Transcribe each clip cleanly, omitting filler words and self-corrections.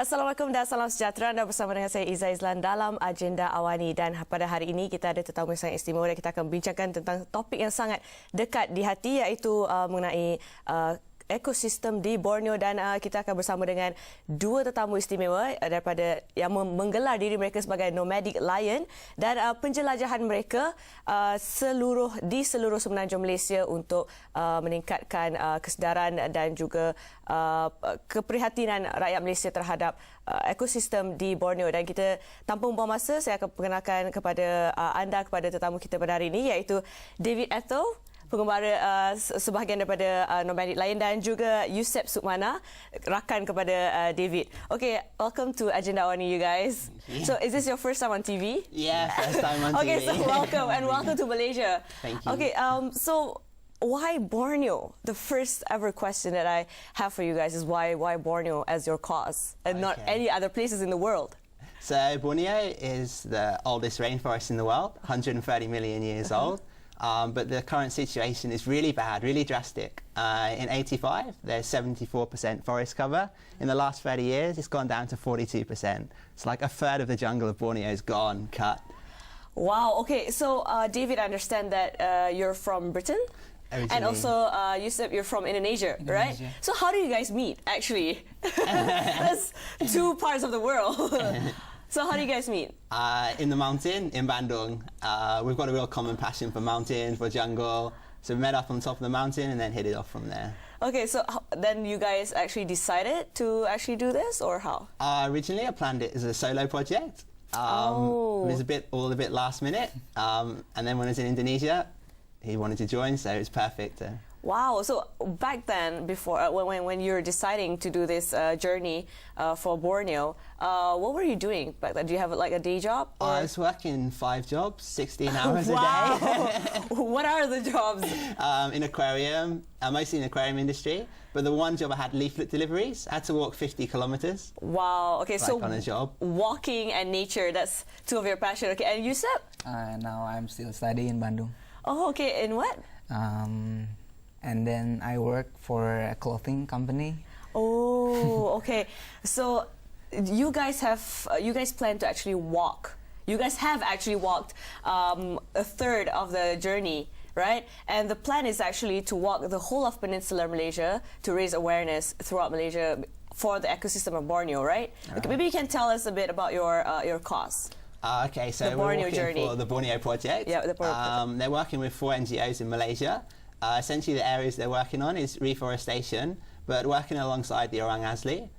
Assalamualaikum dan salam sejahtera. Anda bersama dengan saya Iza Izlan dalam agenda Awani, dan pada hari ini kita ada tetamu yang sangat istimewa dan kita akan bincangkan tentang topik yang sangat dekat di hati, iaitu mengenai ekosistem di Borneo, dan kita akan bersama dengan dua tetamu istimewa daripada yang menggelar diri mereka sebagai Nomadic Lion, dan penjelajahan mereka di seluruh semenanjung Malaysia untuk meningkatkan kesedaran dan juga keprihatinan rakyat Malaysia terhadap ekosistem di Borneo. Dan kita tanpa membuang masa, saya akan perkenalkan kepada anda, kepada tetamu kita pada hari ini, iaitu David Ethel, pengembara sebahagian daripada Nomadic Lion, dan juga Yusep Sukmana, rakan kepada David. Okay, welcome to Agenda Awani, you guys. Yeah. So, is this your first time on TV? Yeah, first time on TV. Okay, so welcome, and welcome to Malaysia. Thank you. Okay, so why Borneo? The first ever question that I have for you guys is why Borneo as your cause, and not any other places in the world? So Borneo is the oldest rainforest in the world, 130 million years old. But the current situation is really bad, really drastic. In '85, there's 74% forest cover. In the last 30 years, it's gone down to 42%. It's like a third of the jungle of Borneo is gone, cut. Wow, okay. So, David, I understand that you're from Britain. Originally. And also, Yusuf, you're from Indonesia, right? So how do you guys meet, actually? That's two parts of the world. So how do you guys meet? In the mountain, in Bandung. We've got a real common passion for mountain, for jungle. So we met up on top of the mountain and then hit it off from there. Okay, so then you guys actually decided to actually do this, or how? Originally, I planned it as a solo project. It was all a bit last minute. And then when I was in Indonesia, he wanted to join, so it was perfect. Wow, so back then, before when you were deciding to do this journey for Borneo, what were you doing back then? Do you have like a day job? I was working 5 jobs, 16 hours a day. What are the jobs? In aquarium, mostly in the aquarium industry. But the one job I had, leaflet deliveries. I had to walk 50 kilometers. Wow, okay, so on a job. Walking and nature, that's two of your passion. Okay, and Yusuf? Now I'm still studying in Bandung. Oh, okay, in what? And then I work for a clothing company. Oh, okay. So you guys plan to actually walk. You guys have actually walked a third of the journey, right? And the plan is actually to walk the whole of Peninsular Malaysia to raise awareness throughout Malaysia for the ecosystem of Borneo, right? Okay, maybe you can tell us a bit about your cause. Okay, so the we're Borneo working journey. for the Borneo project. Yeah, the Borneo project. They're working with 4 NGOs in Malaysia. Essentially, the areas they're working on is reforestation, but working alongside the orang asli,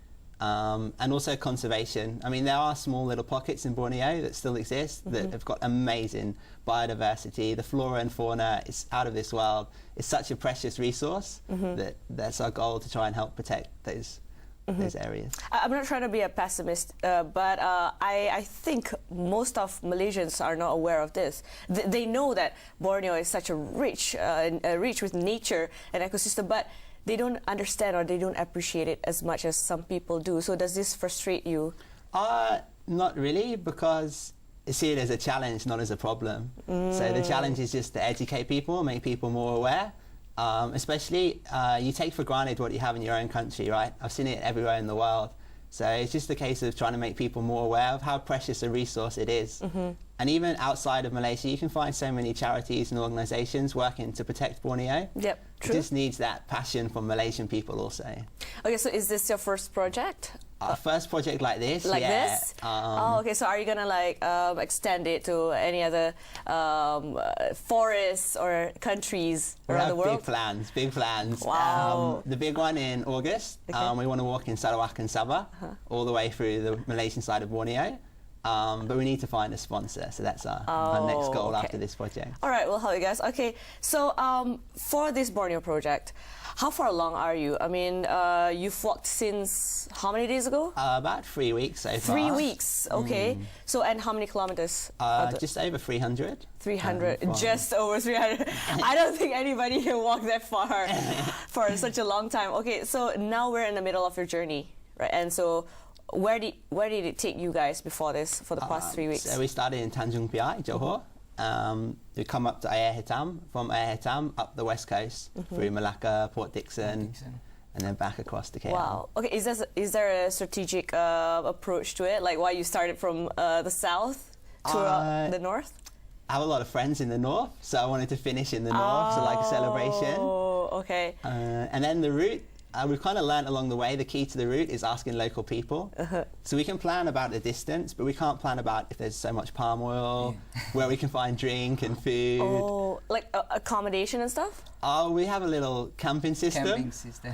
and also conservation. I mean, there are small little pockets in Borneo that still exist that have got amazing biodiversity. The flora and fauna is out of this world. It's such a precious resource that's our goal, to try and help protect those areas. I'm not trying to be a pessimist, but I think most of Malaysians are not aware of this. They know that Borneo is such a rich with nature and ecosystem, but they don't understand or they don't appreciate it as much as some people do. So does this frustrate you? Not really, because I see it as a challenge, not as a problem. So the challenge is just to educate people, make people more aware. Especially, you take for granted what you have in your own country, right? I've seen it everywhere in the world. So it's just a case of trying to make people more aware of how precious a resource it is. And even outside of Malaysia, you can find so many charities and organisations working to protect Borneo. Yep, true. It just needs that passion from Malaysian people also. Okay, so is this your first project? Our first project like this, like yeah. this? Okay, so are you gonna like extend it to any other forests or countries around the world? Big plans. Wow. The big one in August, we want to walk in Sarawak and Sabah, all the way through the Malaysian side of Borneo. But we need to find a sponsor, so that's our next goal after this project. All right, we'll help you guys. Okay, so for this Borneo project, how far along are you? I mean, you've walked since how many days ago? About 3 weeks so far. 3 weeks, okay. So, and how many kilometers? Just over 300. 300, just over 300. I don't think anybody can walk that far for such a long time. Okay, so now we're in the middle of your journey, right? And so, where did it take you guys before this, for the past 3 weeks? So we started in Tanjung Piai, Johor. We come up to Air Hitam, from Air Hitam up the west coast through Malacca, Port Dickson, and then back across to KL. Wow. Okay, is there a strategic approach to it? Like why you started from the south to the north? I have a lot of friends in the north, so I wanted to finish in the north, so like a celebration. Oh, okay. And then the route, we've kind of learned along the way, the key to the route is asking local people. So we can plan about the distance, but we can't plan about if there's so much palm oil, where we can find drink and food. Oh, like accommodation and stuff? Oh, we have a little camping system. Camping system.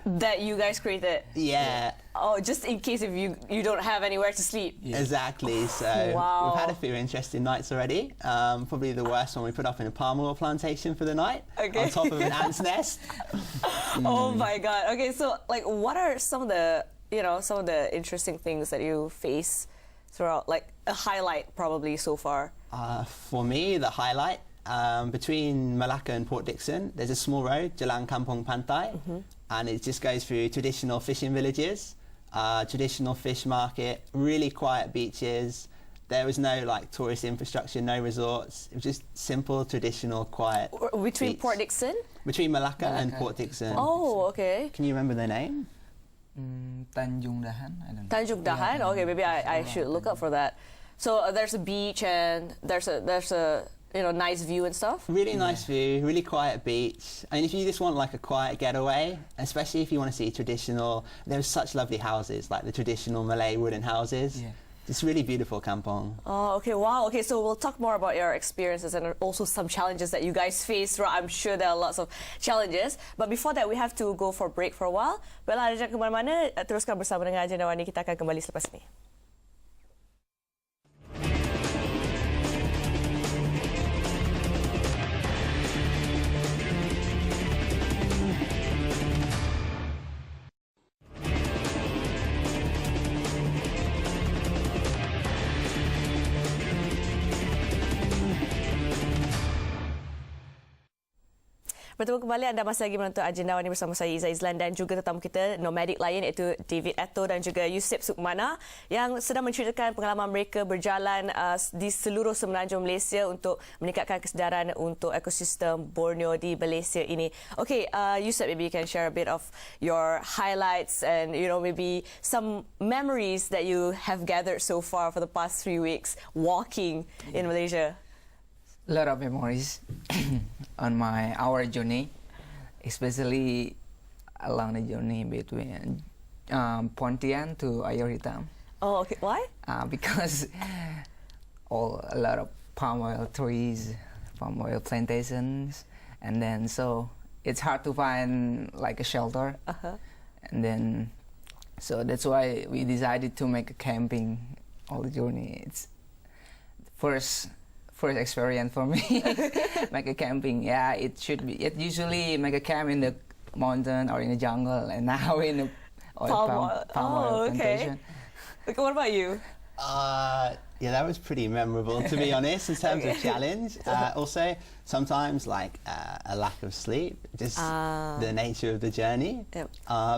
That you guys created? Yeah. Oh, just in case if you don't have anywhere to sleep. Yeah. Exactly. So Wow. we've had a few interesting nights already. Probably the worst one we put up in a palm oil plantation for the night, Okay. on top of an ant's nest. Oh my God. Okay, so like, what are some of the interesting things that you face throughout? Like a highlight probably so far. For me, the highlight between Malacca and Port Dickson, there's a small road, Jalan Kampung Pantai, and it just goes through traditional fishing villages, traditional fish market, really quiet beaches. There was no like tourist infrastructure, no resorts. It was just simple, traditional, quiet. Between beach. Port Dickson? Between Malacca and Malacca. Port Dickson. Oh, okay. Can you remember their name? Penjelajahan, I don't know. Penjelajahan. Yeah, Okay, maybe I should look up for that. So there's a beach and there's a nice view and stuff. Really nice view, really quiet beach. I mean, if you just want like a quiet getaway, especially if you want to see traditional, there's such lovely houses, like the traditional Malay wooden houses. Yeah. It's really beautiful kampong. Oh, okay, wow. Okay, so we'll talk more about your experiences and also some challenges that you guys face throughout. I'm sure there are lots of challenges. But before that, we have to go for a break for a while. Bella, jangan ke mana-mana. Teruskan bersama dengan Agenda Awani. Kita akan kembali selepas ini. Bertemu kembali, anda masih lagi menonton Agenda Awani bersama saya Iza Izlan dan juga tetamu kita Nomadic Lion iaitu David Atto dan juga Yusuf Sukmana yang sedang menceritakan pengalaman mereka berjalan di seluruh semenanjung Malaysia untuk meningkatkan kesedaran untuk ekosistem Borneo di Malaysia ini. Okay, Yusuf, maybe you can share a bit of your highlights and maybe some memories that you have gathered so far for the past 3 weeks walking in Malaysia. A lot of memories on our journey, especially along the journey between Pontian to Ayoritam. Oh, okay. Why? Because a lot of palm oil trees, palm oil plantations, and then so it's hard to find like a shelter. And then so that's why we decided to make a camping all the journey. It's first experience for me. Make a camping. Yeah, it usually make a camp in the mountain or in the jungle, and now in a palm oil plantation. Okay, what about you? Yeah, that was pretty memorable, to be honest, in terms of challenge. Also, sometimes like a lack of sleep, just the nature of the journey. Yep.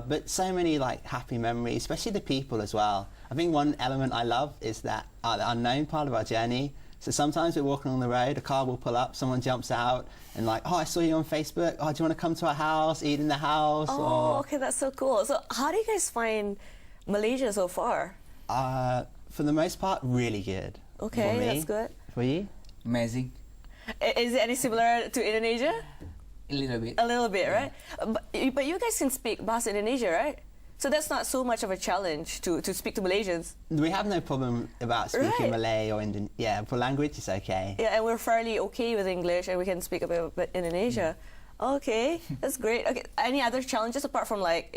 But so many like happy memories, especially the people as well. I think one element I love is that the unknown part of our journey. So sometimes we're walking on the road, a car will pull up, someone jumps out and like, oh, I saw you on Facebook. Oh, do you want to come to our house, eat in the house? Oh, okay, that's so cool. So how do you guys find Malaysia so far? For the most part, really good. Okay, For me. that's good. For you? Amazing. Is it any similar to Indonesia? A little bit. A little bit, right? But you guys can speak Bahasa Indonesia, right? So that's not so much of a challenge to speak to Malaysians. We have no problem about speaking Right. Malay or Indian. Yeah, for language, it's okay. Yeah, and we're fairly okay with English and we can speak a bit of Indonesia. Okay, that's great. Okay, any other challenges apart from like,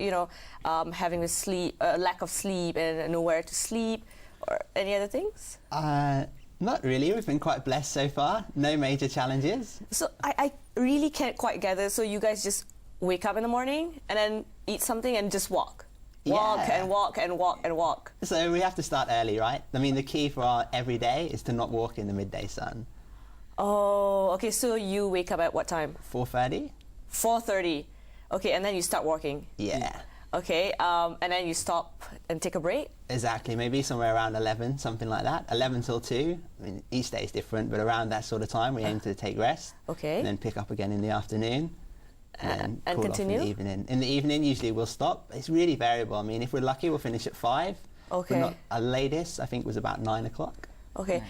having the lack of sleep and nowhere to sleep or any other things? Not really. We've been quite blessed so far. No major challenges. So I really can't quite gather. So you guys just wake up in the morning and then eat something and just walk? Walk Yeah. and walk and walk and walk. So we have to start early, right? I mean, the key for our every day is to not walk in the midday sun. Oh, okay. So you wake up at what time? 4:30? 4:30. Okay, and then you start walking. Yeah. Okay, and then you stop and take a break? Exactly. Maybe somewhere around 11, something like that. 11 till 2. I mean, each day is different, but around that sort of time, we aim to take rest. Okay. And then pick up again in the afternoon. and And cool off in continue? the evening. In the evening, usually we'll stop. It's really variable. I mean, if we're lucky, we'll finish at 5. Okay. But not, our latest, I think, was about 9 o'clock. Okay.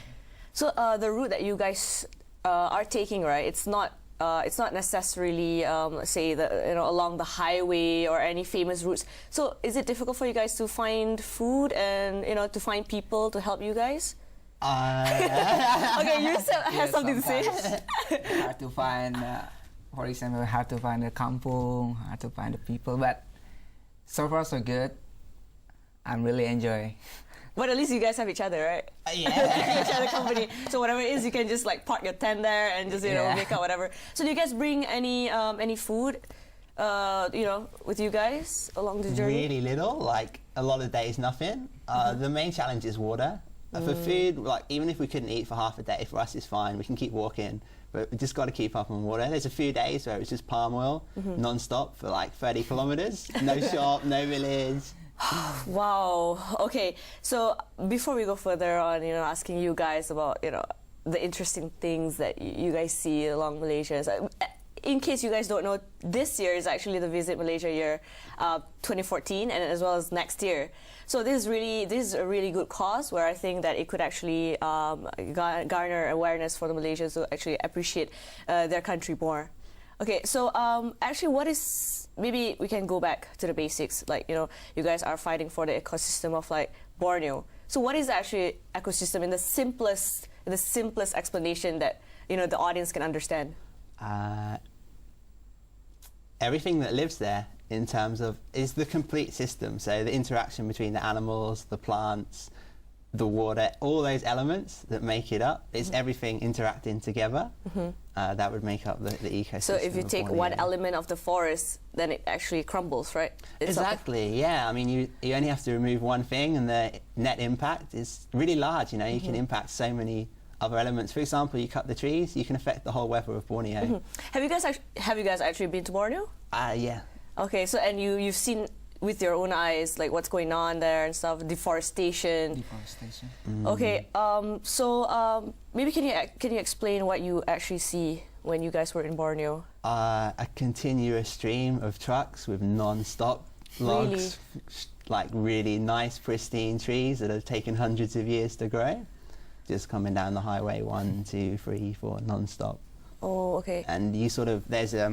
So the route that you guys are taking, right? It's not necessarily, say, along the highway or any famous routes. So is it difficult for you guys to find food and to find people to help you guys? Okay, you still have something to say. Hard to find, for example, hard to find the kampung, hard to find the people. But so far so good. I'm really enjoying. But at least you guys have each other, right? Yeah. Each other company. So whatever it is, you can just like park your tent there and just make out whatever. So do you guys bring any food, with you guys along the journey? Really little, like a lot of days, nothing. The main challenge is water. For food, like even if we couldn't eat for half a day, for us it's fine. We can keep walking, but we just got to keep up on water. There's a few days where it was just palm oil, non-stop for like 30 kilometers. No shop, no village. Wow. Okay. So before we go further on, asking you guys about, the interesting things that you guys see along Malaysia. So, in case you guys don't know, this year is actually the Visit Malaysia year, 2014, and as well as next year. So this is a really good cause where I think that it could actually garner awareness for the Malaysians to actually appreciate their country more. Okay, so actually, maybe we can go back to the basics. Like, you guys are fighting for the ecosystem of like Borneo. So what is actually ecosystem in the simplest explanation that the audience can understand? Everything that lives there in terms of is the complete system. So the interaction between the animals, the plants, the water, all those elements that make it up. It's everything interacting together. That would make up the ecosystem. So if you take one element of the forest, then it actually crumbles, right? Exactly, yeah. I mean, you only have to remove one thing and the net impact is really large. You can impact so many other elements. For example, you cut the trees, you can affect the whole weather of Borneo. Have you guys actually been to Borneo? Yeah. Okay, so and you've seen with your own eyes like what's going on there and stuff, deforestation. Okay, so maybe can you explain what you actually see when you guys were in Borneo? A continuous stream of trucks with non-stop logs, like really nice pristine trees that have taken hundreds of years to grow, just coming down the highway 1, 2, 3, 4 non-stop. Oh, okay. And there's a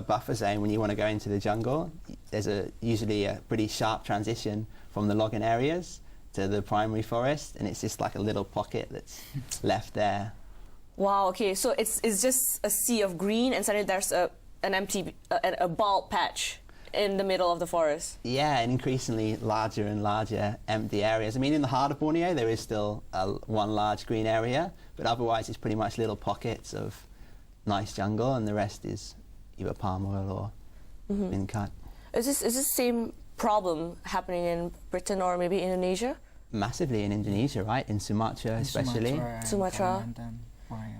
buffer zone when you want to go into the jungle. There's usually a pretty sharp transition from the logging areas to the primary forest, and it's just like a little pocket that's left there. Wow. Okay. So it's just a sea of green, and suddenly there's an empty a bald patch in the middle of the forest. Yeah, and increasingly larger and larger empty areas. I mean, in the heart of Borneo, there is still one large green area, but otherwise it's pretty much little pockets of nice jungle, and the rest is either palm oil or been cut. Is this same problem happening in Britain or maybe Indonesia? Massively in Indonesia, right? In Sumatra especially. Sumatra.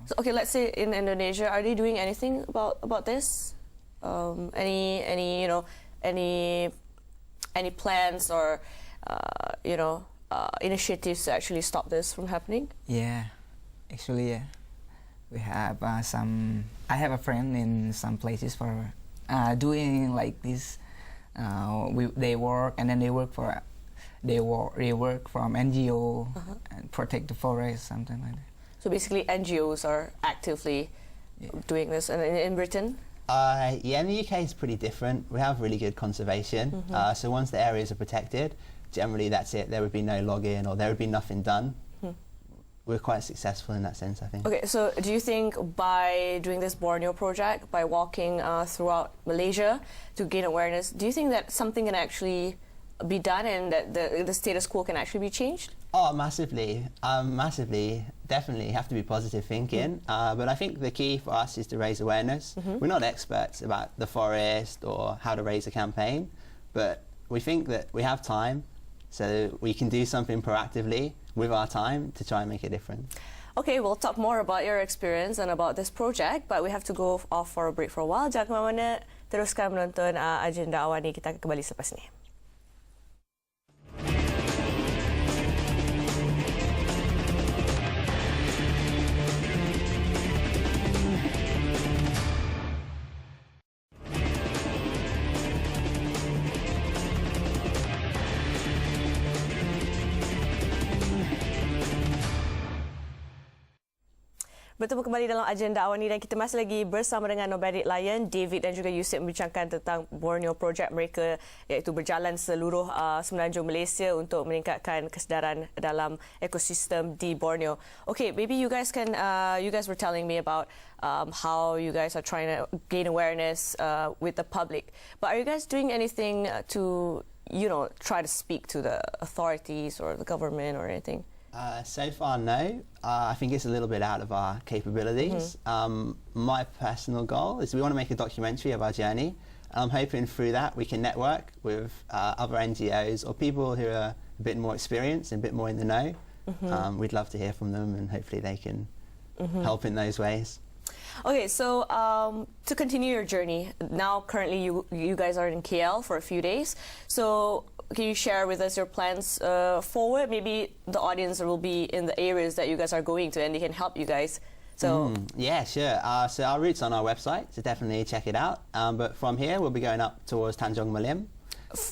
So, okay, let's say in Indonesia, are they doing anything about this? Any plans or initiatives to actually stop this from happening? Yeah, actually, yeah. We have I have a friend in some places for doing like this. They work and then they work from NGO and protect the forest, something like that. So basically, NGOs are actively doing this, and in Britain. Yeah, in the UK it's pretty different. We have really good conservation. So once the areas are protected, generally that's it. There would be no log-in or there would be nothing done. We're quite successful in that sense, I think. Okay, so do you think by doing this Borneo project, by walking throughout Malaysia to gain awareness, do you think that something can actually be done and that the status quo can actually be changed? Oh, massively. Massively. Definitely have to be positive thinking. But I think the key for us is to raise awareness. We're not experts about the forest or how to raise a campaign, but we think that we have time, so we can do something proactively with our time to try and make a difference. Okay, we'll talk more about your experience and about this project, but we have to go off for a break for a while. Jangan kemana-mana, teruskan menonton agenda Awani. Kita akan kembali selepas ini. Bertemu kembali dalam agenda Awani dan kita masih lagi bersama dengan Nomadic Lion, David dan juga Yusuf membincangkan tentang Borneo projek mereka iaitu berjalan seluruh semenanjung Malaysia untuk meningkatkan kesedaran dalam ekosistem di Borneo. Okay, maybe you guys were telling me about how you guys are trying to gain awareness with the public. But are you guys doing anything to, try to speak to the authorities or the government or anything? So far, no. I think it's a little bit out of our capabilities. My personal goal is we want to make a documentary of our journey. I'm hoping through that we can network with other NGOs or people who are a bit more experienced and a bit more in the know. We'd love to hear from them and hopefully they can help in those ways. Okay, so to continue your journey, now currently you guys are in KL for a few days. So can you share with us your plans forward? Maybe the audience will be in the areas that you guys are going to and they can help you guys. So yeah, sure. So our route's on our website, so definitely check it out. But from here, we'll be going up towards Tanjung Malim.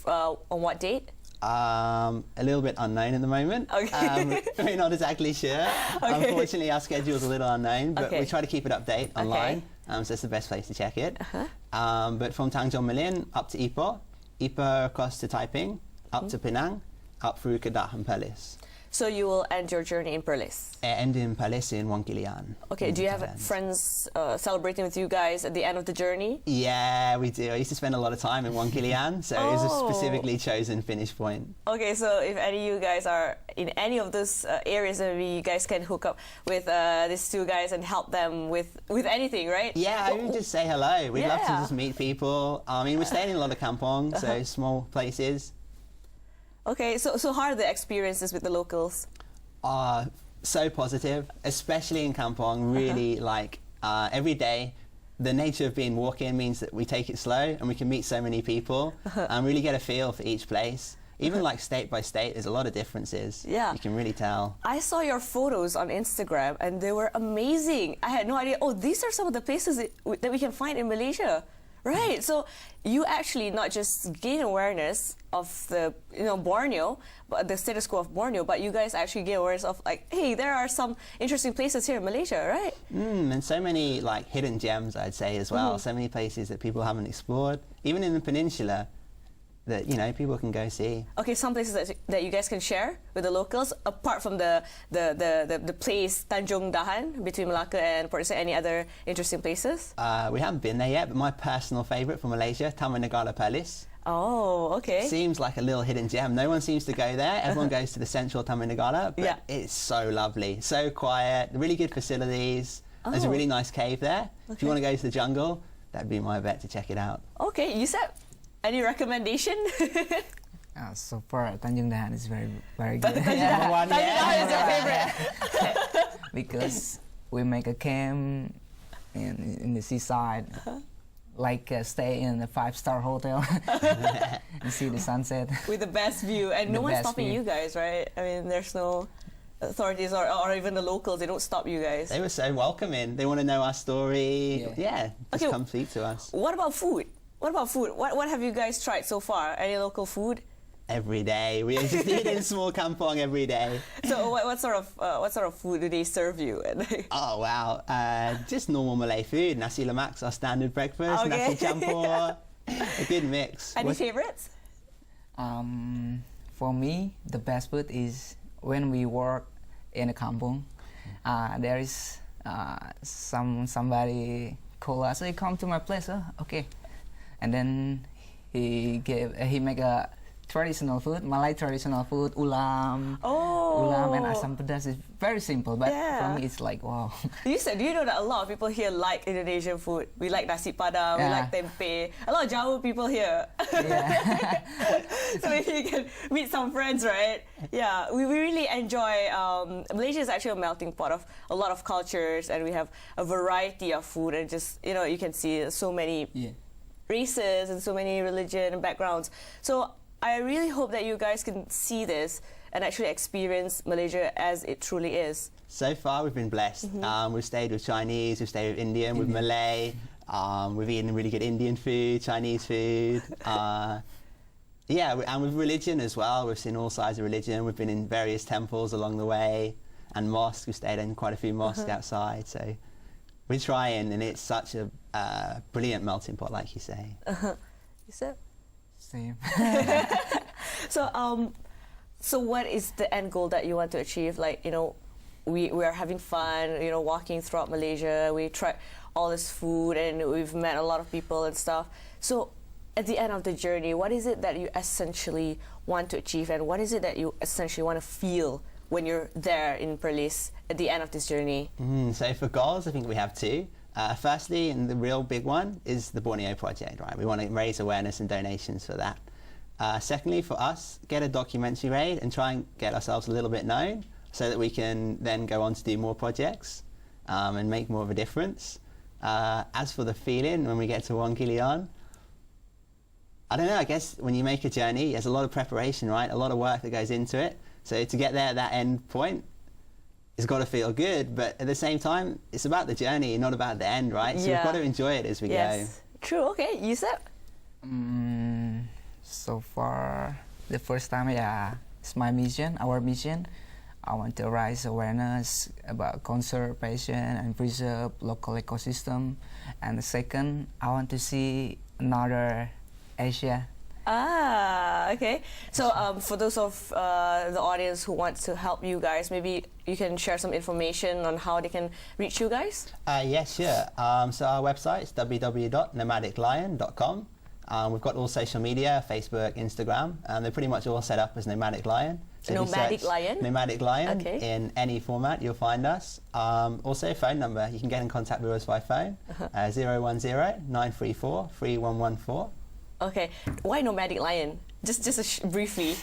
On what date? A little bit unknown at the moment. Okay. We're not exactly sure. Okay. Unfortunately, our schedule's a little unknown, but Okay. we try to keep it update online. So it's the best place to check it. But from Tanjung Malim up to Ipoh, Ipoh across to Taiping, up to Penang, up through Kedah and Perlis. So you will end your journey in Perlis. End in Perlis in Wong Kilian. Okay, do you have friends celebrating with you guys at the end of the journey? Yeah, we do. I used to spend a lot of time in Wong Kilian, so it was a specifically chosen finish point. Okay, so if any of you guys are in any of those areas, maybe you guys can hook up with these two guys and help them with anything, right? Yeah, I would just say hello. We'd love to Yeah. just meet people. I mean, we're staying in a lot of kampongs, so small places. Okay, so how are the experiences with the locals? So positive, especially in kampong. Really, every day, the nature of being walking means that we take it slow and we can meet so many people and really get a feel for each place. Even like state by state, there's a lot of differences. Yeah. You can really tell. I saw your photos on Instagram and they were amazing. I had no idea. Oh, these are some of the places that we can find in Malaysia. Right, so you actually not just gain awareness of the Borneo, but the status quo of Borneo, but you guys actually gain awareness of hey, there are some interesting places here in Malaysia, right? And so many hidden gems, I'd say as well. So many places that people haven't explored, even in the peninsula, that people can go see. Okay, some places that you guys can share with the locals, apart from the place Penjelajahan between Malacca and Port Dickson. Any other interesting places? We haven't been there yet, but my personal favourite from Malaysia, Taman Negara Palace. Oh, okay. Seems like a little hidden gem. No one seems to go there. Everyone goes to the central Taman Negara, but it's so lovely, so quiet, really good facilities. There's a really nice cave there. If you want to go to the jungle, that'd be my bet to check it out. Okay, you said any recommendation? So far, Penjelajahan is very, very good. Penjelajahan is your favorite. Because we make a camp in the seaside, stay in a 5-star hotel and see the sunset. With the best view, and no one's stopping view. you guys, right? I mean, there's no authorities or even the locals, they don't stop you guys. They were so welcoming. They want to know our story. Yeah. Just come speak to us. What about food? What have you guys tried so far? Any local food? Every day. We just eat in small kampong every day. So what sort of food do they serve you? Oh, wow. Just normal Malay food. Nasi lemak's our standard breakfast. Okay. Nasi campur. A good mix. Any favorites? For me, the best food is when we work in a kampung. There is somebody call us, hey, come to my place. Okay. And then he make a traditional food, Malay traditional food, ulam. Ulam and asam pedas is very simple, but for me it's like, wow. Do you know that a lot of people here like Indonesian food? We like nasi padang, we like tempeh. A lot of Jawa people here. So maybe you can meet some friends, right? Yeah, we really enjoy, Malaysia is actually a melting pot of a lot of cultures, and we have a variety of food, and just, you can see so many races and so many religion and backgrounds. So I really hope that you guys can see this and actually experience Malaysia as it truly is. So far, we've been blessed. We've stayed with Chinese, we've stayed with Indian, with Malay. We've eaten really good Indian food, Chinese food. And with religion as well. We've seen all sides of religion. We've been in various temples along the way. and mosques. We stayed in quite a few mosques outside. So we're trying, and it's such a brilliant melting pot, like you say. Yusuf? Same. So what is the end goal that you want to achieve? Like, you know, we are having fun, you know, walking throughout Malaysia. We tried all this food and we've met a lot of people and stuff. So at the end of the journey, what is it that you essentially want to achieve, and what is it that you essentially want to feel when you're there in Perlis at the end of this journey? So for goals, I think we have two. Firstly, and the real big one, is the Borneo project, right? We want to raise awareness and donations for that. Secondly, for us, get a documentary made and try and get ourselves a little bit known so that we can then go on to do more projects and make more of a difference. As for the feeling when we get to Wangkilian, I don't know, I guess when you make a journey, there's a lot of preparation, right? A lot of work that goes into it. So to get there at that end point, it's got to feel good, but at the same time, it's about the journey, not about the end, right? So we've got to enjoy it as we go. True, okay. Yusuf? So far, the first time, it's my mission, our mission. I want to raise awareness about conservation and preserve local ecosystem. And the second, I want to see another Asia. Okay. So for those of the audience who wants to help you guys, maybe you can share some information on how they can reach you guys? Yes, sure. So our website is www.nomadiclion.com. We've got all social media, Facebook, Instagram, and they're pretty much all set up as Nomadic Lion. So Nomadic Lion? Nomadic Lion, okay. In any format, you'll find us. Also, phone number. You can get in contact with us by phone, 010-934-3114. Okay. Why Nomadic Lion? Just briefly.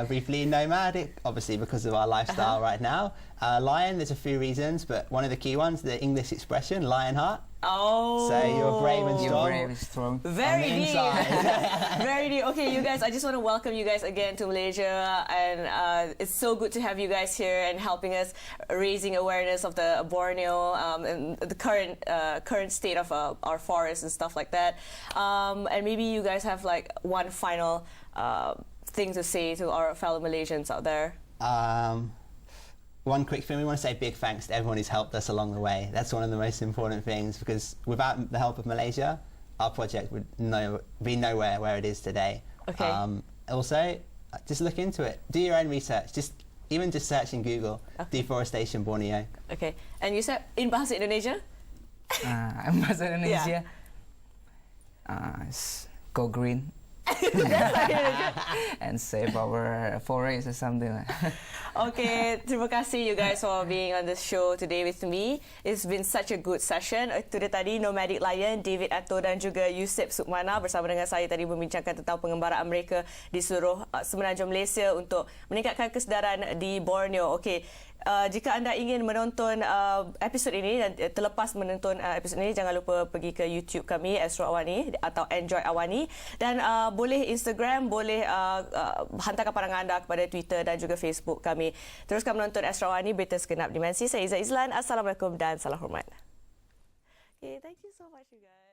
Briefly, nomadic, obviously, because of our lifestyle right now. Lion, there's a few reasons, but one of the key ones, the English expression, lion heart. Oh. So you're brave and strong. You're brave and strong. Very deep. Inside. Very deep. Okay, you guys, I just want to welcome you guys again to Malaysia, and it's so good to have you guys here and helping us raising awareness of the Borneo and the current state of our forests and stuff like that. And maybe you guys have like one final thing to say to our fellow Malaysians out there. One quick thing, we want to say big thanks to everyone who's helped us along the way. That's one of the most important things, because without the help of Malaysia, our project would be nowhere where it is today. Okay. Also, just look into it. Do your own research. Even just search in Google, deforestation Borneo. Okay. And you said in bahasa Indonesia? Bahasa Indonesia. Go green. And save our forest or something like that. Okay, terima kasih you guys for being on this show today with me. It's been such a good session. Itu dia tadi Nomadic Lion, David Atto dan juga Yusuf Sukmana bersama dengan saya tadi membincangkan tentang pengembaraan mereka di seluruh semenanjung Malaysia untuk meningkatkan kesedaran di Borneo. Okey, jika anda ingin menonton episod ini dan terlepas menonton episod ini, jangan lupa pergi ke YouTube kami Astro Awani atau Enjoy Awani, dan boleh Instagram, boleh hantarkan pandangan anda kepada Twitter dan juga Facebook kami. Teruskan menonton Astro Awani, berita segenap dimensi. Saya Izzah Izlan. Assalamualaikum dan salam hormat. Okay, thank you so much you guys.